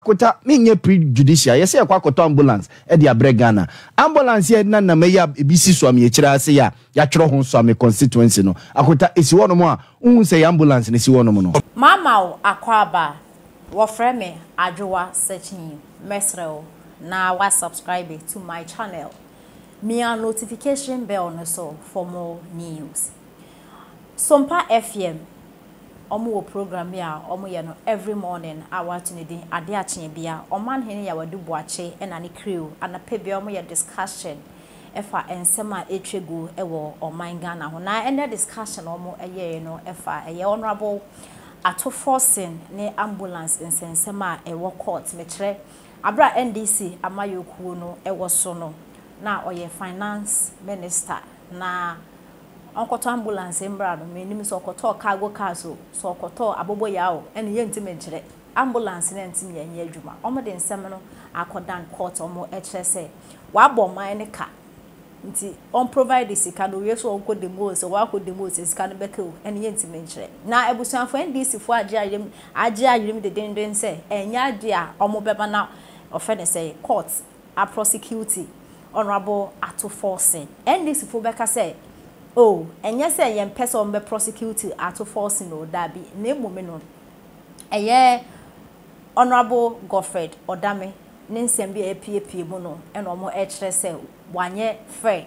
Kota menye prejudicial yesi ya kwa koto ambulance edi abre Ghana ambulance ye na meya ebisi so am ye kira ase ya twro ho so am constituency no akota esi wono mo a unhu se ambulance ne si wono mo no mama akwaba wo frame adwoa searching mesrel na wa subscribe to my channel me a notification bell no so for more news Sompa FM omo program ya omo ye no every morning hour to need ade ache bia Omanhene ya wadu boache na ne crew anape omo ye discussion efa ensema etwegu ewo oman Ghana ho na ene discussion omo eye no efa eye honorable ato Forson ne ambulance nsensema ewo court mekire abra NDC amayokuo no ewo so no na oye finance minister na onkoto ambulance embra no menim so okoto cargo car so okoto abobo yawo ene ye ntime nkire ambulance na ntime yenye adwuma omo de nsem no akodan court omo ekirese wa boman ne ka nti on provide sika no we so onko demo so wa ko demo so sika no bekew ene ye ntime nkire na ebusuanfo NDC fo age ayirem de denden se enya ade a omo beba na ofene say court a prosecute honorable ato Forson NDC fo beka say oh, and yes, I am person be prosecuted at Forson no dabi name woman no. Aye, honorable Godfred Odame, Ninsem be a PAP mono, and omo HSL 1 year fair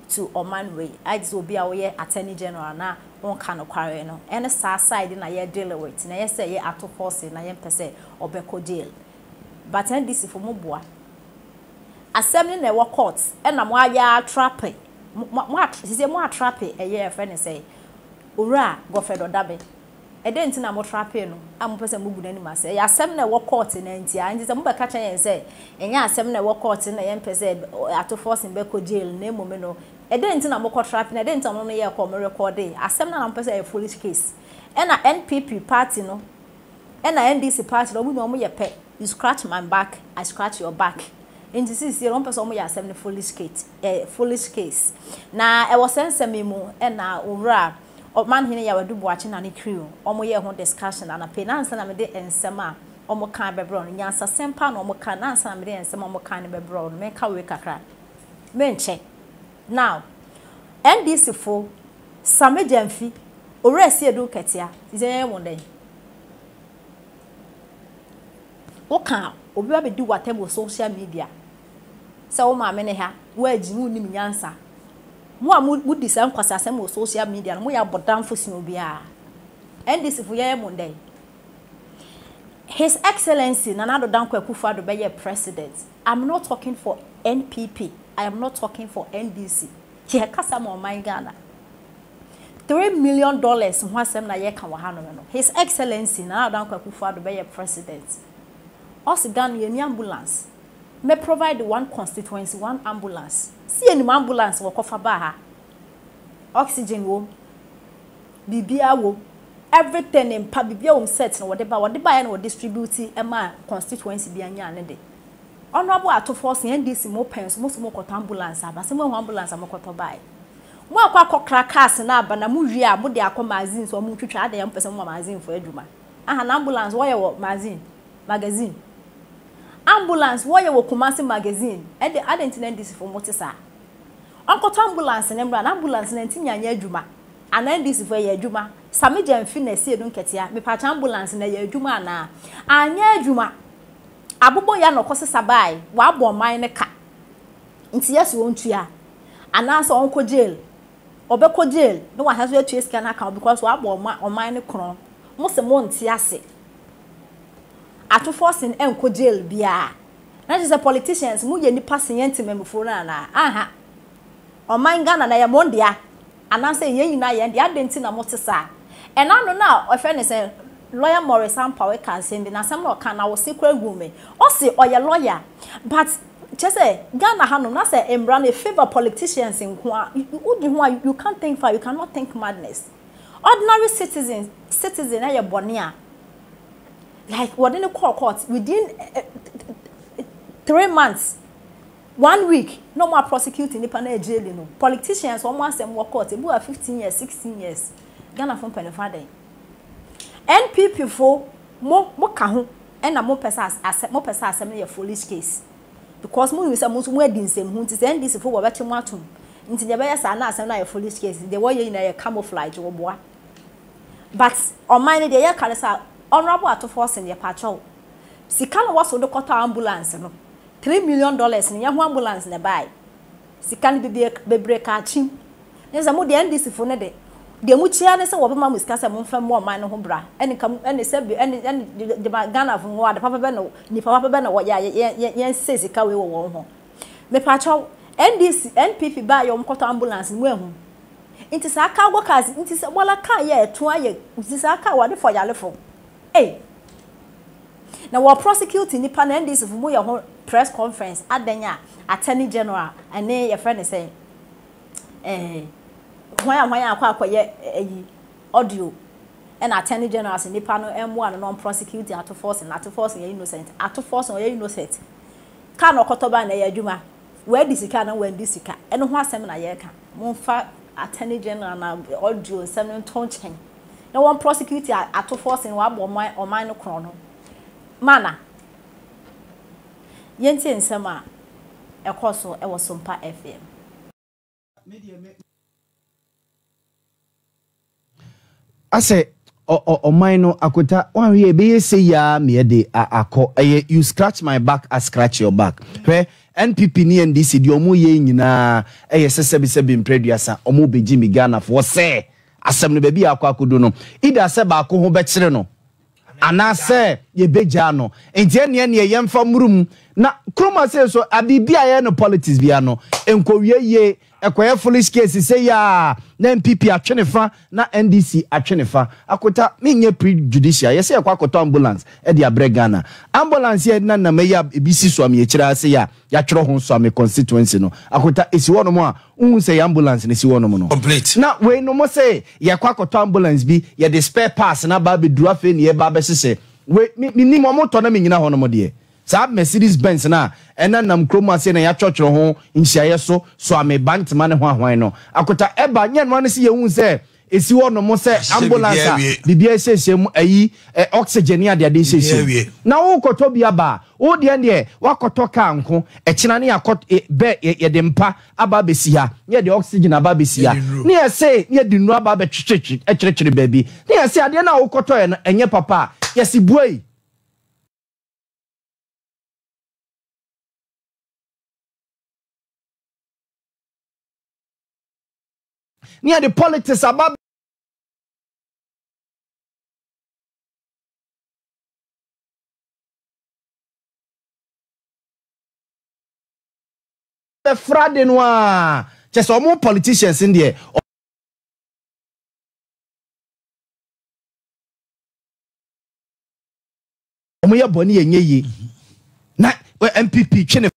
to Oman way. I will be away attorney general na one kind of quarry no. And a side in a year deal with, and I say at Forson, I am per se or Beko jail. But and this is for Mobua. Assembly never courts, and I'm why ya trapping. Mo trappe a year friend say ura Godfred Odabe e dey ntina mo trappe no am pese mo budu anima say ya asem na wo court na ntia nti se mo be ka chen say enya asem na wo court na ye pese ato Forson be ko jail na emome no e dey ntina mo ko trappe na dey ntina mo no ye ko mo record asem na pese a foolish case e na NPP party no e na NDC party no mo ye pe you scratch my back I scratch your back in this is one person mo ya asem ne foolish case na e was ensem mu e na owura Omanhene ya wadu boache na ne crew omo ye ho discussion na pe na ansa na me de ensem a omo kan bebro no nyansa sempa na omo kan na ansa na me de ensem omo kan ne bebro no me ka we kakra me nche now NDC fo samejamfi owura si edu ketia ize won den o kan obi ba be di whatever social media se wo ma me ne ha wo ajimu nim nyansa mo a mo di sam kwasa sam wo social media mo ya bodam fosin obi a NDC fu ye mon dey His Excellency Nana Dankwa Akuffo be ye president. I'm not talking for NPP. I am not talking for NDC. He kasa mo man Ghana. $3 million nwasem na ye kan wa hano no. His Excellency Nana Dankwa Akuffo be ye president. Us Ghana ye ambulance. May provide one constituency, one ambulance. See any ambulance will cover baha. Oxygen wo, bibia wo, everything in pabibia set and whatever and will distribute a constituency be a honorable Ato Forson NDC more pens, most more ambulance, but some more ambulance I'm a buy. More crackers and up and a muria, mudia magazines or mutu try the young person magazine for Eduma. I have an ambulance, wire magazine. Ambulance why you Kumasi magazine and the identity this for motisa. Uncle ambulance and ambulance and tinya juma and then this for ye juma. Samija and Finne see don't ketia, me patch ambulance and ye juma na. Anya juma Abubo ya no kosi sabai, wabo mine ka. Inti yes won't ya. And answer uncle jail. Obeko jail, no one has to chase can account because wabo or mine cron. Most of months yase. Ato Forson enko jail bia na just politicians mu ye ni patient memfo na aha Oman Ghana na ye mondia anase ye nyina ye de adenti na motesa enano na ofene say lawyer Morris Ampawe kan send na sam no kan na wo secret gume o se oye lawyer but just say Ghana hanu na say embra na favor politicians nko a you can't think far, you cannot think madness. Ordinary citizen na ye bone a like what in the court within 3 months 1 week no more prosecuting the panel jail no politicians almost them work court about 15 years 16 years Ghana from penifade NPP for mo ka ho and mo pesa asem na police case because mo say mo adi nsem hu nti say NDC fo wo beti mo atum nti ne be yesa na asem na police case the way you na camouflage wo boa but on mine dey ya kare sa honorable Addo Forson ye patrol sika no waso do kota ambulance no $3 million ni ya ho ambulance na buy sika ni be break achim nza mo de NDC fo ne de mu chia ne se wo bema musika se mo fam mo man no ho bra eni kam eni se bi eni de Ghana fo wo ade papa be no ni papa be no wo ya se sika we wo ho me patrol NDC NPP ba yo mkoto ambulance mu ehu inti sa aka go kazi inti se wala ka ye etu aye inti sa aka wade for yale fo na wo prosecute ni pa na NDC fo mu ye ho press conference adanya attorney general ane ye friend say hwan akwa ye audio and attorney general se nipa no M1 non prosecute Addo Forson ye innocent Addo Forson ye innocent ka no kotoba na ye adwuma we disika na we disika eno ho asem na ye ka monfa attorney general na audio nsem ton chen na one prosecute Addo Forson wa bo oman no kron no mana yenti nsem a ekoso e wo Sompa FM ase o mine akota wan we be say ya me de akọ you scratch my back I scratch your back hwe NPP ni NDC di omo ye nyina sesebi mpreduasa omo beji mi Ghana for say asem no be bi akodo no ida se ba ko ho be kire no ana se ye beja no enti ene ye yemfa murum na kroma se so abibia ye no politics bia no enkowie ye ekoye police case say ya na MPP atwenefa na NDC atwenefa akota menye prejudicial ye say akwakoto ambulance e de abre Ghana ambulance ye na meya ebisi so am ye kira ase ya twero ho so am constituency no akota esi wono mo a unhu say ambulance ne si wono mo no complete na we no mo say ye kwakoto ambulance bi ye de spare parts na ba be duru afa ne ye ba be sese we ni mo moto na me nyina ho no mo de sa Mercedes Benz na ena nam kroma se na ya chọchọrọ ho nhyiaye so ame bank man ho ahwan no akota eba nye no se ye hu se esi wo no mo se ambulance bibia ehyehyem ayi oxygen ya de ehyehyem na wo koto bia ba wo de wakoto ka nko ekina ne yakot be ye de mpa aba besi ha ye de oxygen aba besi ha ne ye se ye de nu aba be twetwe ekyrekere baabi ne ye se ade na wo koto enye papa ye si buai near the politics about the Friday noir. Just some more politicians in there. Omoya boni enye yi. Na MPP chene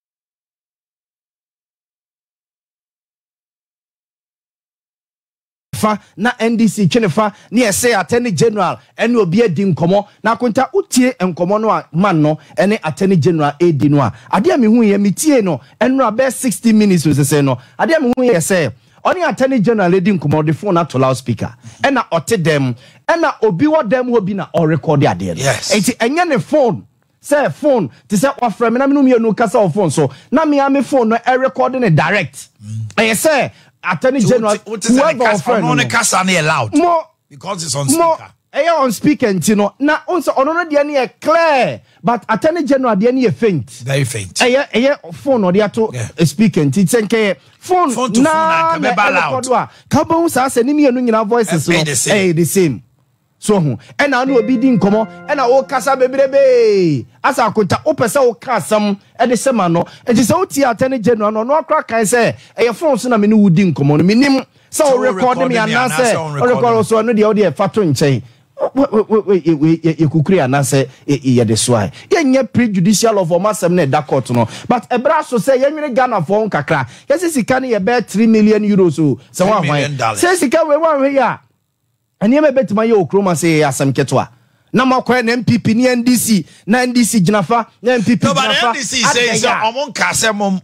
na NDC chenefa ne say attorney general ene obi edi nkomo na konta utie nkomo no a man no ene attorney general edi no a ade a me hu ye metie no eno about 60 minutes we say no ade a me hu ye say oni attorney general edi nkomo the phone at loudspeaker ena ote dem ena obi wo dem ho bi na o record ade no enti enye ne phone say phone ti say ofre me na me no me no kasa o phone so na me am phone no e recording it direct say attorney general loud more because it's on speaker. On speaker ntino na onso ono no de na clear but attorney general de na faint very faint phone no de to speaker ntsenke phone na can be loud ka ba hu sa ni me no nyina voices no the same so hu e na no obi di nkomo e na wo kasa bebrebe asa akota wo pese wo kasam e de sema no e je se wo ti attorney general no akra kan se e phone so na me no wudi nkomo no minim so record me anase record so no de wo de fato nchen we kukuri anase ye de so ai ye nye prejudicial of omasem na da court no but e bra so say ye nwere Ghana for nkakra ye sika na ye be 3 million euros so se wa hwan se sika we wan we ya ani me betima ye okroma say asem ketwa na makwa na MPP ni NDC na NDC jinafa na MPP no but NDC say so omon kase mo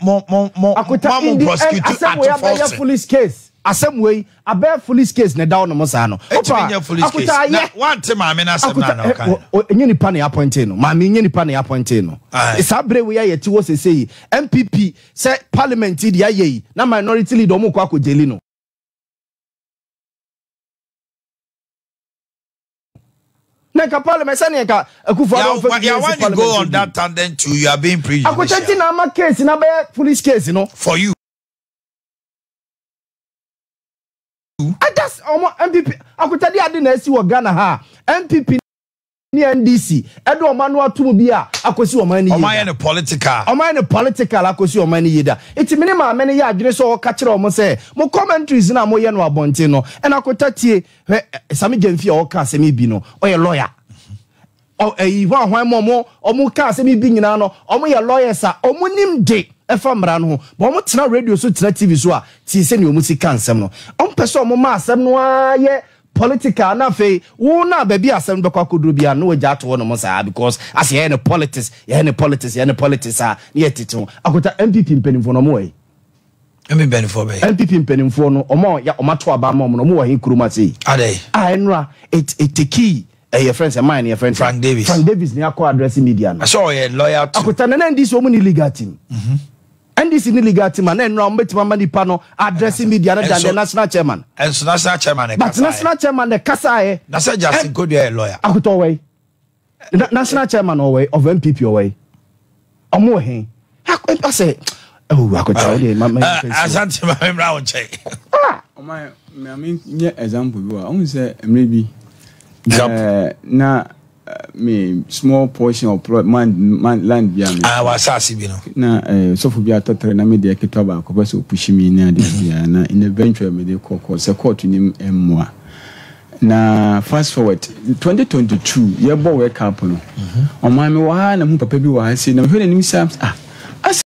prosecute Addo Forson police case asem wey abe police case na down no mo sa no opa police case na one time ma na asem na no kan enye nipa na appointed no ma me enye nipa na appointed no isa bre we ya ti wo sesei MPP say parliament di aye na minority leader mo kwa jeli no Neka parliament say neka Akuffo yeah, when you go on that tangent too, you are being prejudicial. Akutati na ma case na be police case no for you. I just MPP akutadi ade na esi wo Ghana ha MPP ni NDC Addo omanu atum bi a akosi omani yeda Omanhene political akosi omani yeda iti mini ma meni ya adwene so ka kire omo se mo commentaries na mo ye no abonte no ena kotatie sami gemfi a o ka asemi bi no o ye lawyer o hwan mo omo ka asemi bi nyina no omo ye lawyers a omo nim de efa mra no bo omo tena radio so tena TV so a ti se ne omo si kan sem no omo pese omo ma asem no aye political na fe wo na ba bi asem be kwa koduro bia no waja to no mo sa because as ye ne politics a ne yetito akota MPP mpenimfo no mo we MPP mpenimfo no omo ya omato aba ma no mo wa he kuruma sei adai enra it key your friends and mine your friend Frank Davis ni akọ address media no I saw you lawyer akota na NDC omo ni legal team NDC ni legal team na enra mbetima mani pa no address media na the national chairman and so national chairman but national chairman the kasa na say just go there lawyer akota we national chairman of MPP away omo he I say oh akota we asante ma memra won check my I mean example bi wa on say maybe na me small portion of man land bia me was asasi bi no na so for bia totre na me de keto ba ko so push me na de bia na in eventually me de ko se court nim emmoa na fast forward 2022 ye bo we camp no o ma me wa na mu papa bi wa ha si na me hwe na nim sam